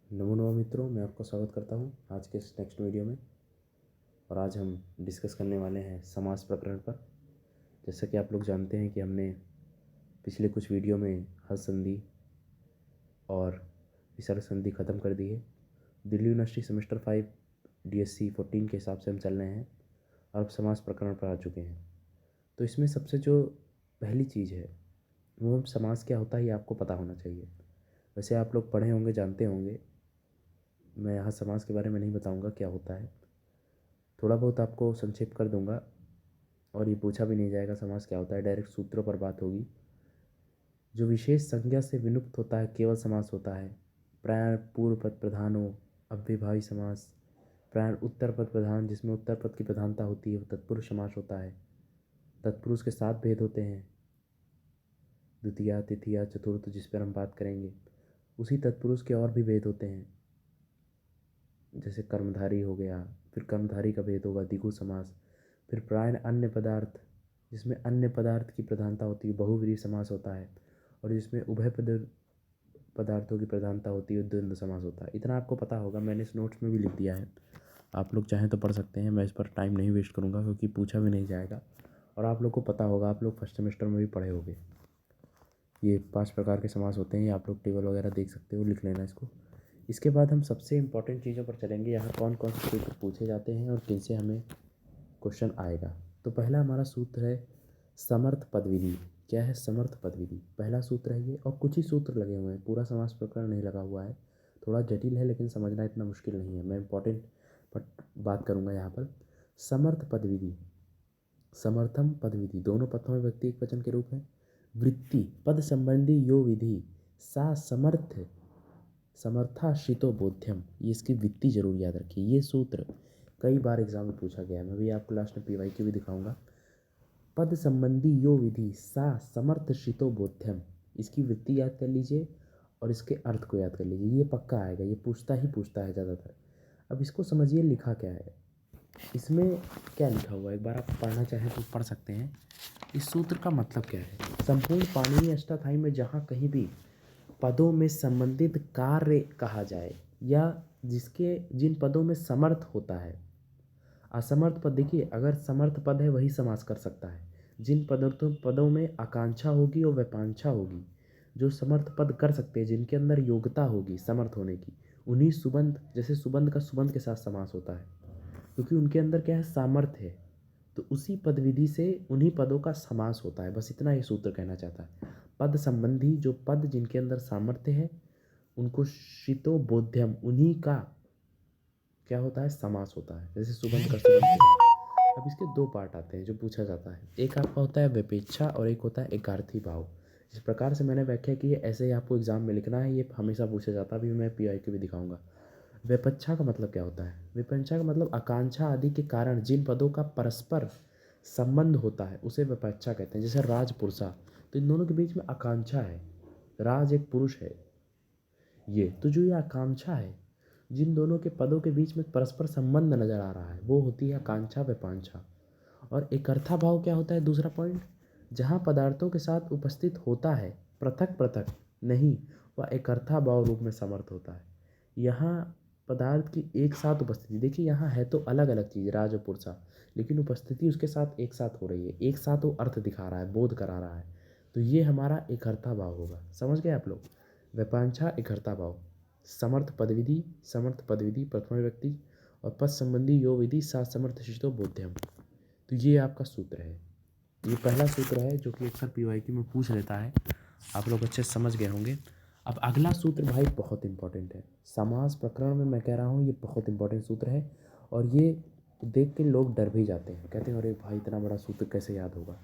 नमो नमः मित्रों, मैं आपका स्वागत करता हूं आज के इस नेक्स्ट वीडियो में। और आज हम डिस्कस करने वाले हैं समास प्रकरण पर। जैसा कि आप लोग जानते हैं कि हमने पिछले कुछ वीडियो में हल संधि और विसर्ग संधि ख़त्म कर दी है। दिल्ली यूनिवर्सिटी सेमेस्टर 5 DSC 14 के हिसाब से हम चल रहे हैं और अब समास प्रकरण पर आ चुके हैं। तो इसमें सबसे जो पहली चीज़ है वो समास क्या होता है ये आपको पता होना चाहिए। वैसे आप लोग पढ़े होंगे, जानते होंगे, मैं यहाँ समास के बारे में नहीं बताऊँगा क्या होता है, थोड़ा बहुत आपको संक्षेप कर दूंगा। और ये पूछा भी नहीं जाएगा समास क्या होता है, डायरेक्ट सूत्रों पर बात होगी। जो विशेष संज्ञा से विलुप्त होता है केवल समास होता है। प्रायण पूर्व पद प्रधान हो, अव्ययभावी समास। प्रायण उत्तर पद प्रधान, जिसमें उत्तर पद की प्रधानता होती है, वो तत्पुरुष समास होता है। तत्पुरुष के 7 भेद होते हैं, द्वितीया, तृतीया, चतुर्थ, जिस पर हम बात करेंगे। उसी तत्पुरुष के और भी भेद होते हैं, जैसे कर्मधारी हो गया, फिर कर्मधारी का भेद होगा द्विगु समास। फिर प्रायण अन्य पदार्थ, जिसमें अन्य पदार्थ की प्रधानता होती है, बहुव्रीहि समास होता है। और जिसमें उभय पदार्थों की प्रधानता होती है, द्वंद्व समास होता है। इतना आपको पता होगा, मैंने इस नोट्स में भी लिख दिया है, आप लोग चाहें तो पढ़ सकते हैं। मैं इस पर टाइम नहीं वेस्ट करूँगा क्योंकि पूछा भी नहीं जाएगा और आप लोग को पता होगा, आप लोग फर्स्ट सेमेस्टर में भी पढ़े होंगे। ये 5 प्रकार के समास होते हैं, ये आप लोग टेबल वगैरह देख सकते हो, लिख लेना इसको। इसके बाद हम सबसे इम्पोर्टेंट चीज़ों पर चलेंगे, यहाँ कौन कौन से सूत्र पूछे जाते हैं और किनसे हमें क्वेश्चन आएगा। तो पहला हमारा सूत्र है समर्थ पद विधि। क्या है समर्थ पद विधि? पहला सूत्र है ये, और कुछ ही सूत्र लगे हुए हैं, पूरा समास प्रकरण नहीं लगा हुआ है। थोड़ा जटिल है लेकिन समझना इतना मुश्किल नहीं है। मैं इम्पोर्टेंट बात करूँगा यहाँ पर। समर्थ पद विधि, समर्थम पद विधि, दोनों पदों में व्यक्ति एक वचन के रूप में। वृत्ति पद संबंधी यो विधि, सा समर्थ समर्थाश्रितो बोध्यम, ये इसकी वृत्ति जरूर याद रखिए। ये सूत्र कई बार एग्जाम में पूछा गया है, मैं भी आपको लास्ट में PYQ भी दिखाऊंगा। पद संबंधी यो विधि सा समर्थश्रितो बोध्यम, इसकी वृत्ति याद कर लीजिए और इसके अर्थ को याद कर लीजिए, ये पक्का आएगा, ये पूछता है ज़्यादातर। अब इसको समझिए लिखा क्या है, इसमें क्या लिखा हुआ है, एक बार आप पढ़ना चाहें तो पढ़ सकते हैं। इस सूत्र का मतलब क्या है? संपूर्ण पाणिनीय अष्टाध्यायी में जहाँ कहीं भी पदों में संबंधित कार्य कहा जाए या जिसके जिन पदों में समर्थ होता है, असमर्थ पद, देखिए अगर समर्थ पद है वही समास कर सकता है। जिन पदों में आकांक्षा होगी और विपांछा होगी, जो समर्थ पद कर सकते हैं, जिनके अंदर योग्यता होगी समर्थ होने की, उन्हीं सुबंध, जैसे सुबंध का सुबंध के साथ समास होता है क्योंकि उनके अंदर क्या है, सामर्थ्य है। तो उसी पद विधि से उन्हीं पदों का समास होता है। बस इतना ये सूत्र कहना चाहता है। पद संबंधी, जो पद जिनके अंदर सामर्थ्य है, उनको श्रितो बोध्यम, उन्हीं का क्या होता है, समास होता है। जैसे सुबंध का सुबंध के साथ। अब इसके 2 पार्ट आते हैं जो पूछा जाता है, एक आपका होता है विपेक्षा और एक होता है एकार्थी भाव। जिस प्रकार से मैंने व्याख्या की है ऐसे ही आपको एग्जाम में लिखना है, ये हमेशा पूछा जाता है, अभी मैं PYQ भी दिखाऊंगा। विपच्छा का मतलब क्या होता है? विपच्छा का मतलब आकांक्षा आदि के कारण जिन पदों का परस्पर संबंध होता है उसे विपच्छा कहते हैं। जैसे राज पुरुषा, तो इन दोनों के बीच में आकांक्षा है, राज एक पुरुष है, ये तो जो ये आकांक्षा है, जिन दोनों के पदों के बीच में परस्पर संबंध नजर आ रहा है, वो होती है आकांक्षा विपांछा। और एकर्था भाव क्या होता है, दूसरा पॉइंट, जहाँ पदार्थों के साथ उपस्थित होता है पृथक पृथक नहीं, वह एकर्था भाव रूप में समर्थ होता है। यहाँ पदार्थ की एक साथ उपस्थिति, देखिए यहाँ है तो अलग अलग चीज़ राज और पुरुषा, लेकिन उपस्थिति उसके साथ एक साथ हो रही है, एक साथ वो अर्थ दिखा रहा है, बोध करा रहा है, तो ये हमारा एकर्था भाव होगा। समझ गए आप लोग? विपांछा एकर्था भाव। समर्थ पदविधि, समर्थ पदविधि प्रथम व्यक्ति, और पद संबंधी यो विधि सात समर्थ शिष्टो बोध्यम। तो ये आपका सूत्र है, ये पहला सूत्र है जो कि अक्सर PYQ में पूछ लेता है, आप लोग अच्छे से समझ गए होंगे। अब अगला सूत्र भाई बहुत इंपॉर्टेंट है, समास प्रकरण में मैं कह रहा हूँ ये बहुत इंपॉर्टेंट सूत्र है। और ये देख के लोग डर भी जाते हैं, कहते हैं अरे भाई इतना बड़ा सूत्र कैसे याद होगा।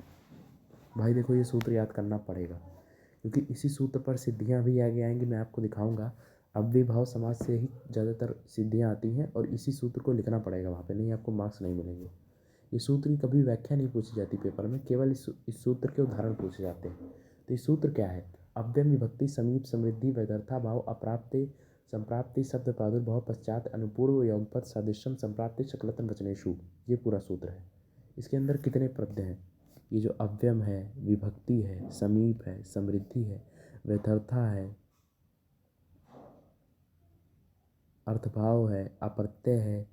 भाई देखो ये सूत्र याद करना पड़ेगा क्योंकि इसी सूत्र पर सिद्धियाँ भी आगे आएंगी, मैं आपको दिखाऊंगा। अव्ययभाव समास से ही ज़्यादातर सिद्धियाँ आती हैं और इसी सूत्र को लिखना पड़ेगा वहाँ पे, नहीं आपको मार्क्स नहीं मिलेंगे। इस सूत्र की कभी व्याख्या नहीं पूछी जाती पेपर में, केवल इस सूत्र के उदाहरण पूछे जाते हैं। तो ये सूत्र क्या है? अव्यय विभक्ति समीप समृद्धि वैदर्था भाव अप्राप्ते संप्राप्ति शब्द प्रादुर्भाव पश्चात अनुपूर्व यौगपद सदृशम संप्राप्ति शकलतन वचनेषु, ये पूरा सूत्र है। इसके अंदर कितने प्रत्यय हैं? ये जो अव्यम है, विभक्ति है, समीप है, समृद्धि है, व्यथर्था है, अर्थभाव है, अप्रत्यय है,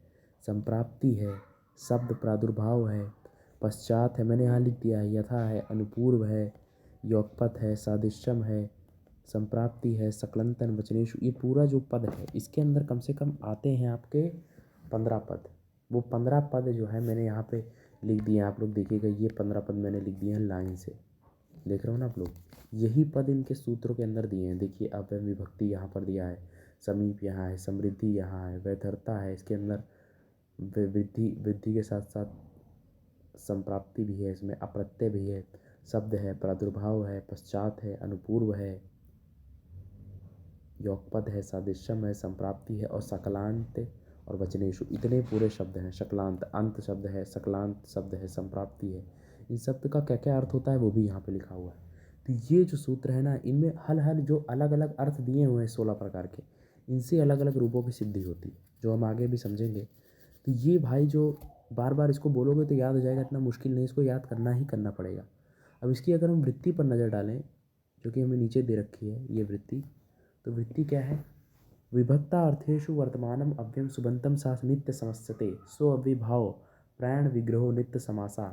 संप्राप्ति है, शब्द प्रादुर्भाव है, पश्चात है, मैंने यहाँ लिख दिया है, यथा है, अनुपूर्व है, योगपथ है, सादृश्यम है, संप्राप्ति है, सकलंतन, वचनेषु, ये पूरा जो पद है इसके अंदर कम से कम आते हैं आपके 15 पद। वो 15 पद जो है मैंने यहाँ पे लिख दिए हैं, आप लोग देखिएगा, ये 15 पद मैंने लिख दिए हैं लाइन से, देख रहे हो ना आप लोग। यही पद इनके सूत्रों के अंदर दिए हैं। देखिए अव्यय विभक्ति यहाँ पर दिया है, समीप यहाँ है, समृद्धि यहाँ है, वैधरता है, इसके अंदर वृद्धि वृद्धि के साथ साथ संप्राप्ति भी है, इसमें अप्रत्यय भी है, शब्द है, प्रादुर्भाव है, पश्चात है, अनुपूर्व है, योगपद है, सादृश्यम है, संप्राप्ति है, और सकलांत और वचनेषु, इतने पूरे शब्द हैं। शकलांत अंत शब्द है, सकलांत शब्द है, संप्राप्ति है। इन शब्द का क्या क्या अर्थ होता है वो भी यहाँ पे लिखा हुआ है। तो ये जो सूत्र है ना, इनमें हल हल जो अलग अलग अर्थ दिए हुए हैं 16 प्रकार के, इनसे अलग अलग रूपों की सिद्धि होती है, जो हम आगे भी समझेंगे। तो ये भाई जो बार बार इसको बोलोगे तो याद हो जाएगा, इतना मुश्किल नहीं, इसको याद करना ही करना पड़ेगा। अब इसकी अगर हम वृत्ति पर नज़र डालें, जो कि हमें नीचे दे रखी है ये वृत्ति, तो वृत्ति क्या है? विभक्ता अर्थेषु वर्तमानम अव्ययम सुबंतम सा नित्य समस्यते सो अविभाव प्रायण विग्रहो नित्य समासा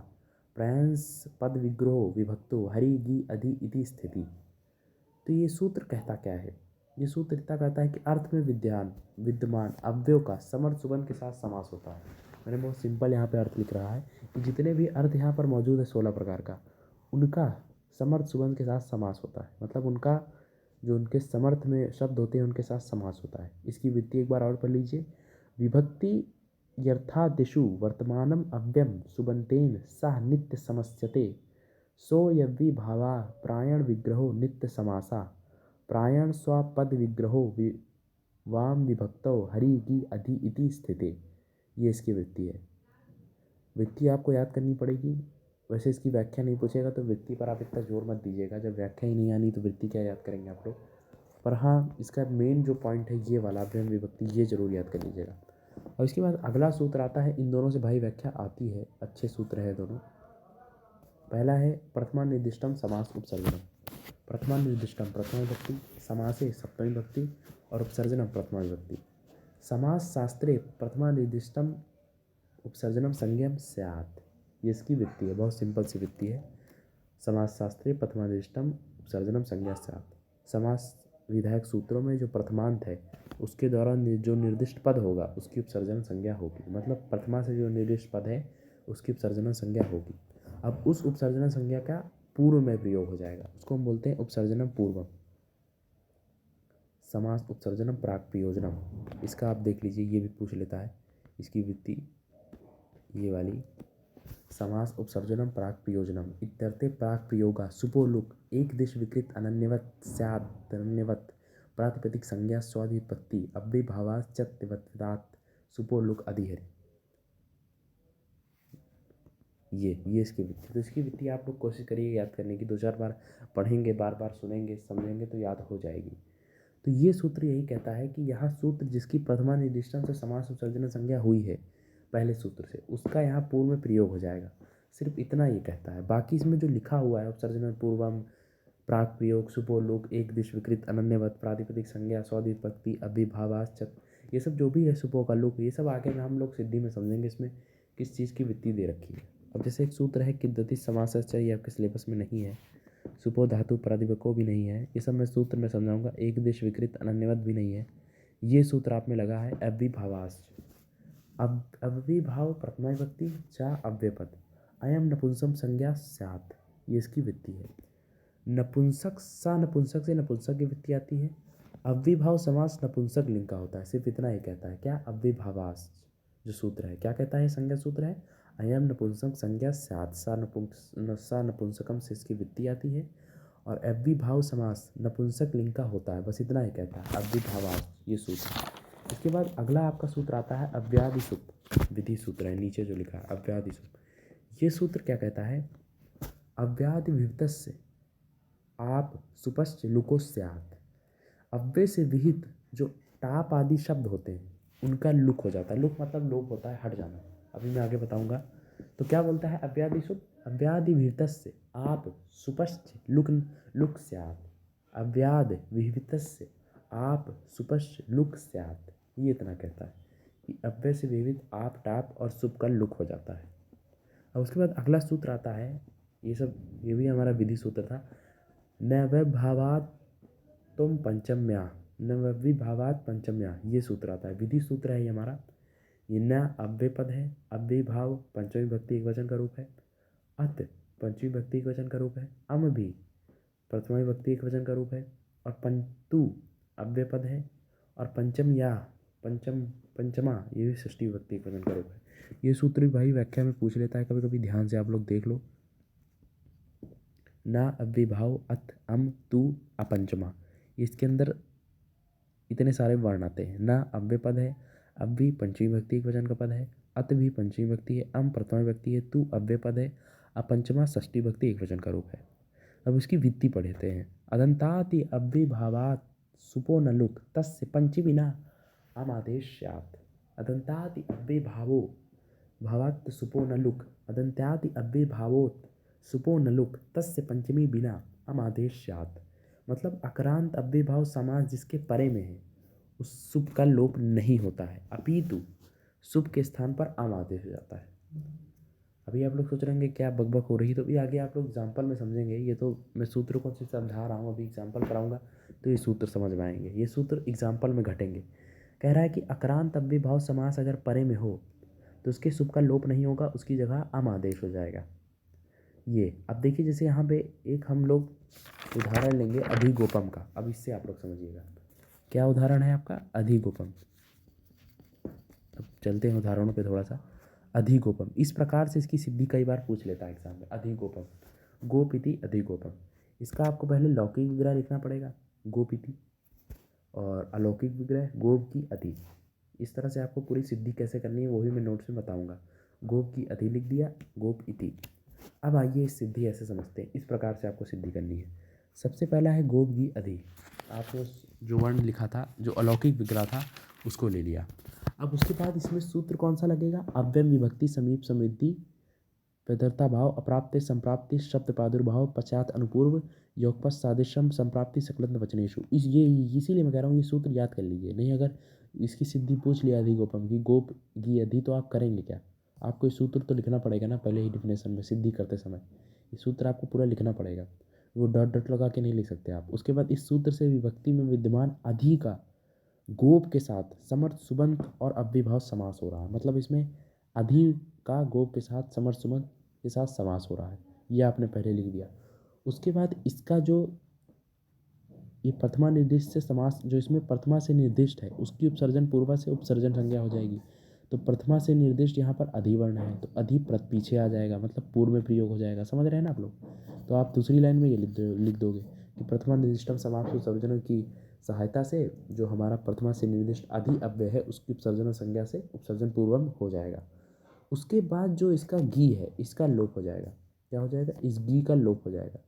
प्रायंस पद विग्रहो विभक्तो हरि गी अधि इति स्थिति। तो ये सूत्र कहता क्या है? ये सूत्र इतना कहता है कि अर्थ में विद्यमान अव्ययों का समर्थ सुबंध के साथ समास होता है। मैंने बहुत सिंपल यहाँ पे अर्थ लिख रहा है कि जितने भी अर्थ यहाँ पर मौजूद है 16 प्रकार का, उनका समर्थ सुबंध के साथ समास होता है। मतलब उनका जो उनके समर्थ में शब्द होते हैं उनके साथ समास होता है। इसकी वृत्ति एक बार और पढ़ लीजिए। विभक्ति यर्थादिषु वर्तमानम अव्ययम सुबंतेन सह नित्य समस्यते सो यविभावा प्रायण विग्रहो नित्य समासा प्रायण स्वपद विग्रहो वाम विभक्तो हरि की अधि इति स्थिते। ये इसकी वृत्ति है। वृत्ति आपको याद करनी पड़ेगी। वैसे इसकी व्याख्या नहीं पूछेगा तो वृत्ति पर आप इतना जोर मत दीजिएगा, जब व्याख्या ही नहीं आनी तो वृत्ति क्या याद करेंगे आप लोग। पर हाँ, इसका मेन जो पॉइंट है ये वाला अव्ययम विभक्ति, ये जरूर याद कर लीजिएगा। और इसके बाद अगला सूत्र आता है, इन दोनों से भाई व्याख्या आती है, अच्छे सूत्र है दोनों। पहला है प्रथमा निर्दिष्टम समास उपसर्जनम। प्रथमा निर्दिष्टम प्रथमा विभक्ति, समासे सप्तमी विभक्ति, और उपसर्जनम प्रथमा विभक्ति। समास शास्त्रे प्रथमा निर्दिष्टम उपसर्जनम संज्ञम स्यात्। ये इसकी वृत्ति है, बहुत सिंपल सी वृत्ति है। समास शास्त्रे प्रथमा निर्दिष्टम उपसर्जनम संज्ञा स्यात्। समास विधायक सूत्रों में जो प्रथमांत है उसके द्वारा जो निर्दिष्ट पद होगा उसकी उपसर्जन संज्ञा होगी। मतलब प्रथमा से जो निर्दिष्ट पद है उसकी उपसर्जन संज्ञा होगी। अब उस उपसर्जन संज्ञा का पूर्व में प्रयोग हो जाएगा, उसको हम बोलते हैं उपसर्जनम पूर्वम। समास उपसर्जनम प्राक प्रयोजनम, इसका आप देख लीजिए, ये भी पूछ लेता है इसकी वृत्ति, ये वाली। समास उपसर्जनम प्राक प्रयोजनम इत्यर्थे प्राक प्रयोगा सुपो लुक एक दिश विकृत अनन्यवत स्यात् अनन्यवत प्रातिपदिक संज्ञा स्वादिपत्ति अव्यभावाच्चत्वत्वात् सुपो लुक अधिहरि। ये इसकी वृत्ति। तो इसकी वृत्ति आप लोग कोशिश करिए याद करने की, 2-4 बार पढ़ेंगे, बार बार सुनेंगे, समझेंगे तो याद हो जाएगी। तो ये सूत्र यही कहता है कि यह सूत्र जिसकी प्रथमा निर्दिष्टम से समास उपसर्जन संज्ञा हुई है पहले सूत्र से, उसका यहाँ पूर्व में प्रयोग हो जाएगा। सिर्फ इतना ये कहता है। बाकी इसमें जो लिखा हुआ है उपसर्जन पूर्वम, प्राक प्रयोग, सुपो लोक, एक दिश विकृत, अनन्यवत, प्रातिपदिक संज्ञा, स्वदिपत्ति, अभिभावाश्चत, ये सब जो भी है, सुपो का लोक, ये सब आगे में हम लोग सिद्धि में समझेंगे इसमें किस चीज़ की वृत्ति दे रखी है। अब जैसे एक सूत्र है किद्दति समासश्च, ये आपके सिलेबस में नहीं है। सुपो धातु प्रातिपको भी नहीं है, ये सब मैं सूत्र में समझाऊंगा। एक दिश विकृत अनन्यवत भी नहीं है। ये सूत्र आप में लगा है अव्यभावाश्च। अब अव्यभाव प्रथमा विभक्ति चा अव्यपद अयम नपुंसक संज्ञा स्यात्, ये इसकी वृत्ति है। नपुंसक सा नपुंसक से नपुंसक की वृत्ति आती है। अव्यभाव समास नपुंसक लिंग का होता है, सिर्फ इतना ही कहता है। क्या? अव्यभावाश्च जो सूत्र है क्या कहता है? संज्ञा सूत्र है अयम नपुंसक संज्ञा स्यात्, सा नपुंसकम से इसकी वृत्ति आती है। और अव्यभाव समास नपुंसक लिंग का होता है, बस इतना ही कहता है अव्यभावाश्च, ये सूत्र। इसके बाद अगला आपका सूत्र आता है अव्यादिसुप, विधि सूत्र है नीचे जो लिखा है अव्यादिसुप। ये सूत्र क्या कहता है? अव्यादि विहितस्य आप सुपश्च लुको स्यात्। अव्यय से विहित जो टाप आदि शब्द होते हैं उनका लुक हो जाता है। लुक मतलब लोप होता है, हट जाना। अभी मैं आगे बताऊंगा। तो क्या बोलता है? अव्यादिसुप अव्यादि विहितस्य आप सुपश्च लुक स्यात्। अव्याद विहितस्य आप सुपश्च लुक स्यात्, ये इतना कहता है कि अव्यय से विविध आप टाप और सुप का लुक हो जाता है। अब उसके बाद अगला सूत्र आता है, ये भी हमारा विधि सूत्र था। न वैभावात तुम पंचम्या, न विभावात पंचम्या, ये सूत्र आता है, विधि सूत्र है ये हमारा। ये न अव्यय पद है, अव्यय भाव पंचमी विभक्ति एक वचन का रूप है, अत पंचमी विभक्ति एक वचन का रूप है, अम भी प्रथमा विभक्ति एक वचन का रूप है, और पंतु अव्यय पद है, और पंचम या पंचमा ये भी षष्ठी विभक्ति एक वचन का रूप है। ये सूत्र भी भाई व्याख्या में पूछ लेता है कभी कभी, ध्यान से आप लोग देख लो। ना अव्यभाव अत अम तु अपंचमा, इसके अंदर इतने सारे वर्ण आते हैं। ना अव्यय पद है, अव्य पंचमी विभक्ति एक वचन का पद है, अत भी पंचमी विभक्ति है, अम प्रथमा विभक्ति है, तु अव्यय पद है, अपंचमा षष्ठी विभक्ति एक वचन का रूप है। अब इसकी वित्ती पढ़ते हैं। अदंताति अव्यभावात सुपो न लुक तस्य पंचमी ना अमादेश्यात्। अदंताति अव्यभावो भावात् सुपो न लुक, अदंत्याति अव्यभावोत सुपो न लुक तस्य पंचमी बिना अमादेश्यात्। मतलब अक्रांत अव्यभाव समास जिसके परे में है उस सुप का लोप नहीं होता है, अपितु सुप के स्थान पर अम आदेश हो जाता है। अभी आप लोग सोच रहे होंगे क्या बकबक हो रही है, तो भी आगे आप लोग एग्जाम्पल में समझेंगे। ये तो मैं सूत्र को सिर्फ समझा रहा हूँ, अभी एग्जाम्पल कराऊंगा तो ये सूत्र समझ में आएंगे। ये सूत्र एग्जाम्पल में घटेंगे। कह रहा है कि अक्रांत अव्यभाव समास अगर परे में हो तो उसके सुप का लोप नहीं होगा, उसकी जगह अम आदेश हो जाएगा। ये अब देखिए, जैसे यहाँ पे एक हम लोग उदाहरण लेंगे अधिगोपम का। अब इससे आप लोग समझिएगा क्या उदाहरण है आपका, अधिगोपम। अब चलते हैं उदाहरणों पे थोड़ा सा। अधिगोपम इस प्रकार से इसकी सिद्धि कई बार पूछ लेता है एग्जाम में। अधिगोपम, गोप इति अधिगोपम। इसका आपको पहले लौकिक विग्रह लिखना पड़ेगा, गोप इति, और अलौकिक विग्रह गोप की अति। इस तरह से आपको पूरी सिद्धि कैसे करनी है वो भी मैं नोट्स में बताऊंगा। गोप की अति लिख दिया, गोप इति। अब आइए इस सिद्धि ऐसे समझते हैं, इस प्रकार से आपको सिद्धि करनी है। सबसे पहला है गोप की अधि। आपने जो वर्ण लिखा था, जो अलौकिक विग्रह था, उसको ले लिया। अब उसके बाद इसमें सूत्र कौन सा लगेगा, अव्यय विभक्ति समीप समृद्धि प्रदरता भाव अप्राप्ति संप्राप्ति शब्द प्रादुर्भाव पश्चात अनुपूर्व योगपथ सादृश्यम संप्राप्ति सकलंत वचनेशु। ये इसीलिए मैं कह रहा हूँ ये सूत्र याद कर लीजिए। नहीं अगर इसकी सिद्धि पूछ लिया अधिगोपम की, गोप की अधि, तो आप करेंगे क्या, आपको ये सूत्र तो लिखना पड़ेगा ना पहले ही डिफिनेशन में सिद्धि करते समय। ये सूत्र आपको पूरा लिखना पड़ेगा, वो डॉट डॉट लगा के नहीं लिख सकते आप। उसके बाद इस सूत्र से विभक्ति में विद्यमान अधि का गोप के साथ समर्थ सुबंत और अव्यभाव समास हो रहा है। मतलब इसमें अधि का गोप के साथ समर्थ सुबंत के साथ समास हो रहा है, ये आपने पहले लिख दिया। उसके बाद इसका जो ये प्रथमा निर्दिष्ट से समास, जो इसमें प्रथमा से निर्दिष्ट है उसकी उपसर्जन पूर्वा से उपसर्जन संज्ञा हो जाएगी। तो प्रथमा से निर्दिष्ट यहाँ पर अधिवर्ण है तो अधि पीछे आ जाएगा, मतलब पूर्व में प्रयोग हो जाएगा। समझ रहे हैं ना आप लोग। तो आप दूसरी लाइन में ये लिख दोगे कि प्रथमा निर्दिष्टम समास उपसर्जन की सहायता से जो हमारा प्रथमा से निर्दिष्ट अधि अव्यय है उसकी उपसर्जन संज्ञा से उपसर्जन पूर्वम हो जाएगा। उसके बाद जो इसका गी है इसका लोप हो जाएगा। क्या हो जाएगा, इस गी का लोप हो जाएगा।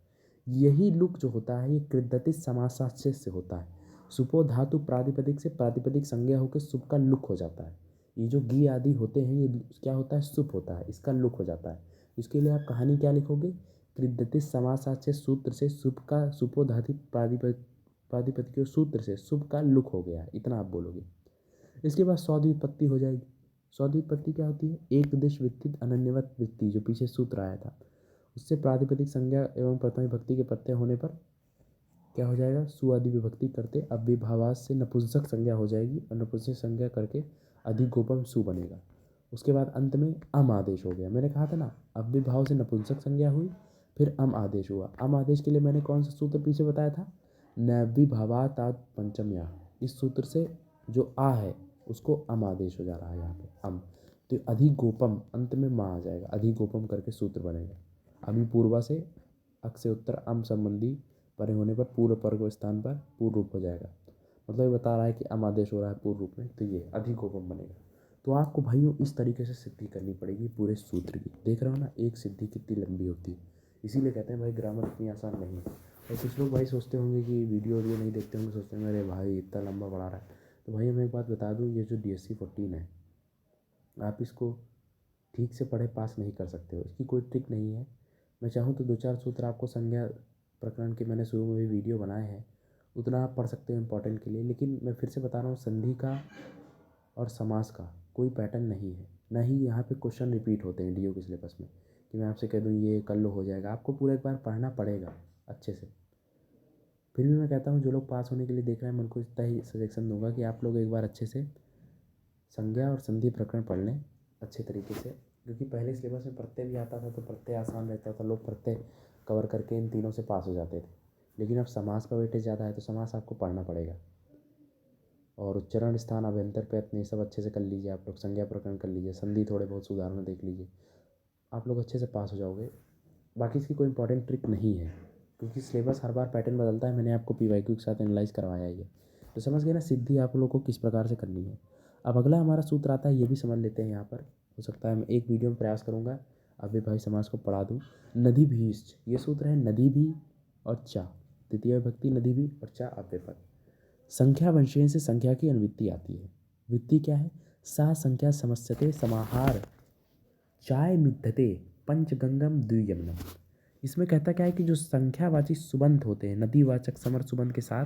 यही लुक जो होता है ये कृदंतित समासाचय से होता है। सुपो धातु प्रातिपदिक से प्रातिपदिक संज्ञा होकर सुप का लुक हो जाता है। ये जो गी आदि होते हैं ये क्या होता है, सुप होता है, इसका लुक हो जाता है। इसके लिए आप कहानी क्या लिखोगे, कृदंतित समासाचय सूत्र से सुप का सुपो धातु प्रातिपदिक सूत्र से सुप का लुक हो गया, इतना आप बोलोगे। इसके बाद सौद्विपत्ति हो जाएगी। सौद्विपत्ति क्या होती है, एक देश वित्तित अनन्यवत वृत्ति, जो पीछे सूत्र आया था उससे प्रातिपदिक संज्ञा एवं प्रथम विभक्ति के प्रत्यय होने पर क्या हो जाएगा, सु आदि विभक्ति करते अव्यभावास से नपुंसक संज्ञा हो जाएगी और नपुंसक संज्ञा करके अधिगोपम सु बनेगा। उसके बाद अंत में अम आदेश हो गया। मैंने कहा था ना अव्यभाव से नपुंसक संज्ञा हुई फिर अम आदेश हुआ। अम आदेश के लिए मैंने कौन सा सूत्र पीछे बताया था, नव्यभावात पंचम्या। इस सूत्र से जो आ है उसको अम आदेश हो जा रहा है यहाँ पे अम। तो अधिगोपम अंत में माँ आ जाएगा, अधिगोपम करके सूत्र बनेगा। अमी पूर्वा से अक से उत्तर अम संबंधी परे होने पर पूर्व पर को स्थान पर पूर्व रूप हो जाएगा। मतलब ये बता रहा है कि अम आदेश हो रहा है पूर्व रूप में, तो ये अधिगोपम बनेगा। तो आपको भाइयों इस तरीके से सिद्धि करनी पड़ेगी पूरे सूत्र की। देख रहे हो ना एक सिद्धि कितनी लंबी होती है, इसीलिए कहते हैं भाई ग्रामर इतनी आसान नहीं है। और कुछ लोग भाई सोचते होंगे कि वीडियो नहीं देखते होंगे, सोचते हैं अरे भाई इतना लंबा पढ़ा रहा है। तो भाई मैं एक बात बता दूँ, ये जो DSC 14 है आप इसको ठीक से पढ़े पास नहीं कर सकते हो, इसकी कोई ट्रिक नहीं है। मैं चाहूँ तो 2-4 सूत्र आपको संज्ञा प्रकरण के मैंने शुरू में भी वीडियो बनाए हैं, उतना आप पढ़ सकते हो इंपॉर्टेंट के लिए। लेकिन मैं फिर से बता रहा हूँ संधि का और समास का कोई पैटर्न नहीं है, ना ही यहाँ पे क्वेश्चन रिपीट होते हैं डीओ के सिलेबस में कि मैं आपसे कह दूँ ये कर लो हो जाएगा। आपको पूरा एक बार पढ़ना पड़ेगा अच्छे से। फिर भी मैं कहता हूँ जो लोग पास होने के लिए देख रहे हैं मैं उनको इतना ही सजेशन दूंगा कि आप लोग एक बार अच्छे से संज्ञा और संधि प्रकरण पढ़ लें अच्छे तरीके से, क्योंकि पहले सिलेबस में प्रत्यय भी आता था तो प्रत्यय आसान रहता था, लोग प्रत्यय कवर करके इन तीनों से पास हो जाते थे। लेकिन अब समास का वेटेज ज़्यादा है तो समास आपको पढ़ना पड़ेगा। और उच्चारण, स्थान, अभ्यंतर, प्रयत्न ये सब अच्छे से कर लीजिए आप लोग, संज्ञा प्रकरण कर लीजिए, संधि थोड़े बहुत उदाहरण देख लीजिए, आप लोग अच्छे से पास हो जाओगे। बाकी इसकी कोई इंपॉर्टेंट ट्रिक नहीं है, क्योंकि सिलेबस हर बार पैटर्न बदलता है। मैंने आपको पीवाईक्यू के साथ एनालाइज करवाया है ये, तो समझ गए ना सिद्धि आप लोगों को किस प्रकार से करनी है। अब अगला हमारा सूत्र आता है, ये भी समझ लेते हैं यहाँ पर। हो सकता है मैं एक वीडियो में प्रयास करूँगा अव्ययभावी समास को पढ़ा दूँ। नदी भीश्च, ये सूत्र है नदी भी और चा, द्वितीय विभक्ति नदी भी और चा अव्ययपद। संख्या वंशेन से संख्या की अनुवृत्ति आती है। वृत्ति क्या है? सा संख्या समस्यते समाहार चाय मिद्धते पंचगंगम द्वियमनम। इसमें कहता क्या है कि जो संख्यावाची सुबंत होते हैं नदीवाचक समर सुबंत के साथ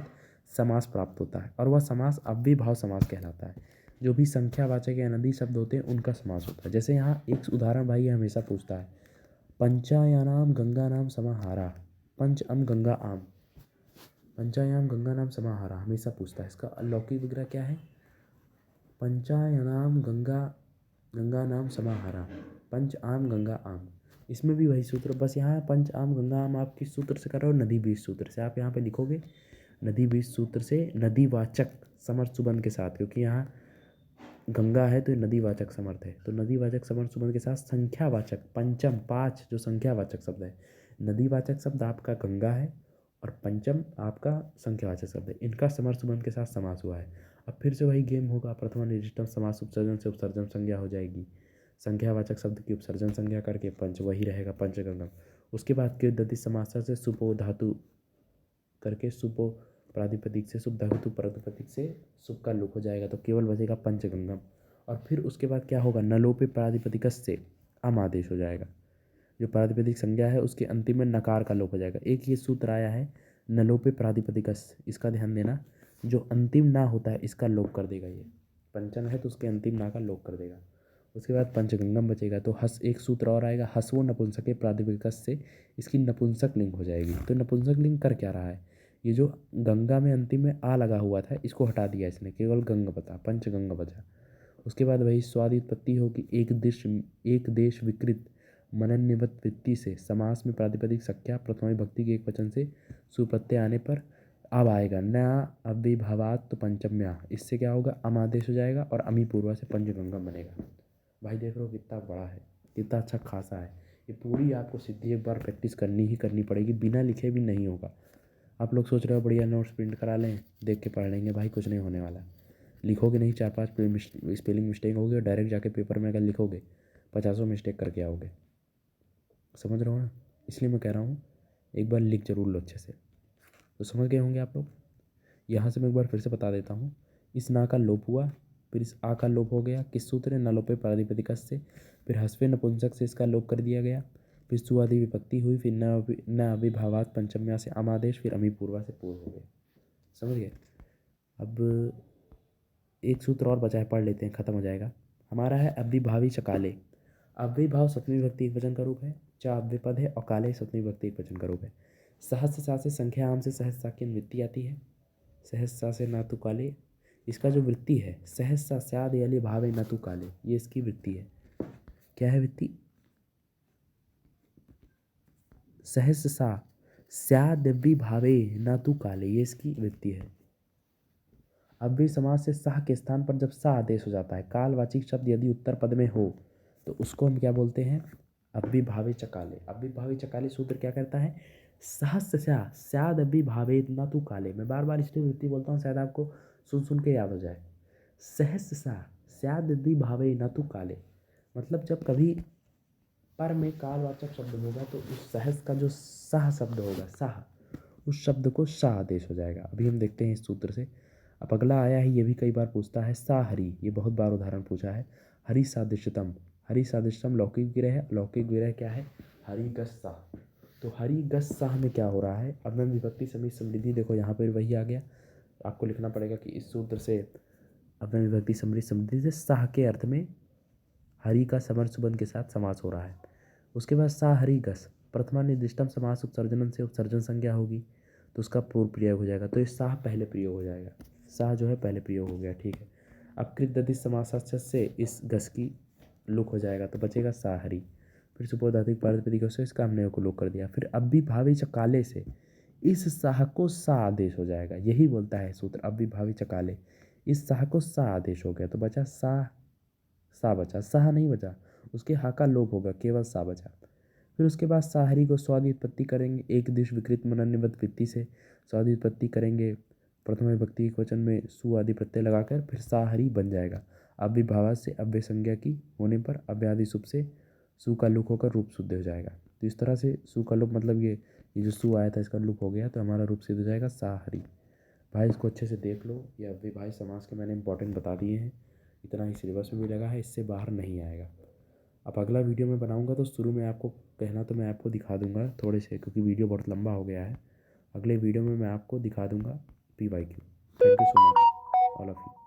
समास प्राप्त होता है, और वह समास अव्ययभाव समास कहलाता है। जो भी संख्यावाचक या नदी शब्द होते हैं उनका समास होता है। जैसे यहाँ एक उदाहरण भाई हमेशा पूछता है, पंचायानाम गंगा नाम समाहारा, पंच अम गंगा आम, पंचायाम गंगा नाम समाहारा हमेशा पूछता है। इसका अलौकिक विग्रह क्या है? पंचायनाम गंगा नाम समाहारा, पंच आम गंगा आम। इसमें भी वही सूत्र, बस यहाँ पंच आम गंगा आम आप किस सूत्र से कर रहे हो? नदी बीज सूत्र से। आप यहाँ पे लिखोगे नदी बीज सूत्र से नदीवाचक समर्थ सुबंध के साथ, क्योंकि यहाँ गंगा है तो नदीवाचक समर्थ है, तो नदीवाचक समर्थ सुबंध के साथ संख्यावाचक पंचम पाँच जो संख्यावाचक शब्द है, नदीवाचक शब्द आपका गंगा है और पंचम आपका संख्यावाचक शब्द है, इनका समर्थ सुबंध के साथ समास हुआ है। अब फिर से वही गेम होगा, प्रथमा निर्दिष्टम समास उपसर्जन से उपसर्जन संज्ञा हो जाएगी, संख्यावाचक शब्द की उपसर्जन संज्ञा करके पंच वही रहेगा पंचगंगम। उसके बाद किर्दति समासा से सुपो धातु करके सुपो प्रातिपदिक से शुभ धातु प्रातिपदिक से शुभ का लोप हो जाएगा, तो केवल बचेगा पंचगंगम। और फिर उसके बाद क्या होगा? नलोपे प्रातिपदिक से अम आदेश हो जाएगा। जो प्रातिपदिक संज्ञा है उसके अंतिम में नकार का लोप हो जाएगा। एक ये सूत्र आया है नलोपे प्रातिपदिकस, इसका ध्यान देना, जो अंतिम ना होता है इसका लोप कर देगा। ये पंचम है तो उसके अंतिम ना का लोप कर देगा। उसके बाद पंचगंगम बचेगा, तो हस एक सूत्र और आएगा, हसवो नपुंसके प्रातिपदिकस से इसकी नपुंसक लिंग हो जाएगी। तो नपुंसक लिंग कर क्या रहा है? ये जो गंगा में अंतिम में आ लगा हुआ था इसको हटा दिया इसने, केवल गंग बचा, पंचगंग बचा। उसके बाद वही स्वादि उत्पत्ति होगी, एक देश विकृत मनन्यवत वृत्ति से समास में प्रातिपदिक संज्ञा प्रथमा विभक्ति के एक वचन से सुप्रत्यय आने पर अब आएगा न अव्ययभावात् तो पंचम्या, इससे क्या होगा? अम आदेश हो जाएगा और अमी पूर्वा से पंचगंगम बनेगा। भाई देख लो कितना बड़ा है, कितना अच्छा खासा है। ये पूरी आपको सिद्धि एक बार प्रैक्टिस करनी ही करनी पड़ेगी, बिना लिखे भी नहीं होगा। आप लोग सोच रहे हो बढ़िया नोट्स प्रिंट करा लें देख के पढ़ लेंगे, भाई कुछ नहीं होने वाला। लिखोगे नहीं, 4-5 स्पेलिंग मिस्टेक होगी और डायरेक्ट जाके पेपर में अगर लिखोगे 50 मिस्टेक करके आओगे। समझ रहे हो ना? इसलिए मैं कह रहा हूँ एक बार लिख जरूर लो अच्छे से। तो समझ गए होंगे आप लोग। यहाँ से मैं एक बार फिर से बता देता हूँ, इस ना का लोप हुआ, फिर इस आ का लोप हो गया, किस सूत्र है? नलोपे प्रातिपदिकस से, फिर हस्वे नपुंसक से इसका लोप कर दिया गया, फिर सुआदि विभक्ति हुई, फिर न अविभावात पंचम्या से अमादेश, फिर अमी पूर्वा से पूर्व हो गया। समझ गए? अब एक सूत्र और बचा है, पढ़ लेते हैं, खत्म हो जाएगा हमारा। है अव्यभावी चकाले। अव्यभाव सप्तमी विभक्ति एक वचन का रूप है, चा अव्यपद है और काले सप्तमी विभक्ति एक वचन का रूप है। सहस्र सा से संख्या आम से सहस्र की अनुवृत्ति आती है, सहस्र से नातु काले, इसका जो वृत्ति है सहस्र स्याद यलि भावे नातु काले, ये इसकी वृत्ति है। क्या है वृत्ति? सहस्र सा स्याद भावे नातु काले, ये इसकी वृत्ति है। अव्यय समास से सह के स्थान पर जब सा आदेश हो जाता है, कालवाचिक शब्द यदि उत्तर पद में हो तो उसको हम क्या बोलते हैं? अव्यभावे चकाले। अव्यभावे चकाले सूत्र क्या करता है? सहस्र स्याद अव्यभावे न तू काले। मैं बार बार इसकी वृत्ति बोलता हूँ, शायद आपको सुन सुन के याद हो जाए। सहस्र स्याद अव्यभावे न तू काले, मतलब जब कभी पर में कालवाचक शब्द होगा तो उस सहस का जो सह शब्द होगा, सह, उस शब्द को सा आदेश हो जाएगा। अभी हम देखते हैं इस सूत्र से। अब अगला आया है, ये भी कई बार पूछता है, सा हरि, ये बहुत बार उदाहरण पूछा है। हरि सादृश्यतम, हरि सादृश्यतम लौकिक विग्रह है। लौकिक विग्रह क्या है? हरि गस साह। तो हरि गस साह में क्या हो रहा है? अब मैं विभक्ति समिति समृद्धि, देखो यहाँ पर वही आ गया। आपको लिखना पड़ेगा कि इस सूत्र से अव्यय विभक्ति समृद्ध समृद्धि से साह के अर्थ में हरि का समर सुबंध के साथ समास हो रहा है। उसके बाद सा हरि घस प्रथमा निर्दिष्टम समास उपसर्जनम से उपसर्जन संज्ञा होगी तो उसका पूर्व प्रयोग हो जाएगा। तो इस साह पहले प्रयोग हो जाएगा, साह जो है पहले प्रयोग हो गया। ठीक है, अब कृत दधि समासाच्य से इस घस की लुक हो जाएगा तो बचेगा सा हरि। फिर सुपोधातिक प्रातिपदिक से इसका हमने को लोक कर दिया। फिर अव्यभावी चकाले से इस साह को सा आदेश हो जाएगा। यही बोलता है सूत्र, अव्यभावी चकाले इस साह को सा आदेश हो गया तो बचा सा, सा बचा, साह नहीं बचा, उसके हा का लोप होगा, केवल सा बचा। फिर उसके बाद साहरी को स्वादि उत्पत्ति करेंगे एक दिश विकृत मनन्यवत वृत्ति से स्वादि उत्पत्ति करेंगे प्रथम विभक्ति वचन में सु आदि प्रत्यय लगाकर, फिर साहरी बन जाएगा। अव्यभावा से अव्यय संज्ञा की होने पर अव्यादि सुप से सु का लुक होकर रूप शुद्ध हो जाएगा। तो इस तरह से सु का लुक मतलब ये जो सु आया था इसका लुक हो गया तो हमारा रूप सिद्ध हो जाएगा साहरी। भाई इसको अच्छे से देख लो, ये अव्ययभावी समास के मैंने इंपॉर्टेंट बता दिए हैं, इतना ही सिलेबस में भी लगा है, इससे बाहर नहीं आएगा। अब अगला वीडियो में बनाऊंगा तो शुरू में आपको कहना तो मैं आपको दिखा दूंगा थोड़े से, क्योंकि वीडियो बहुत लंबा हो गया है। अगले वीडियो में मैं आपको दिखा दूंगा PYQ। Thank you so much all of you.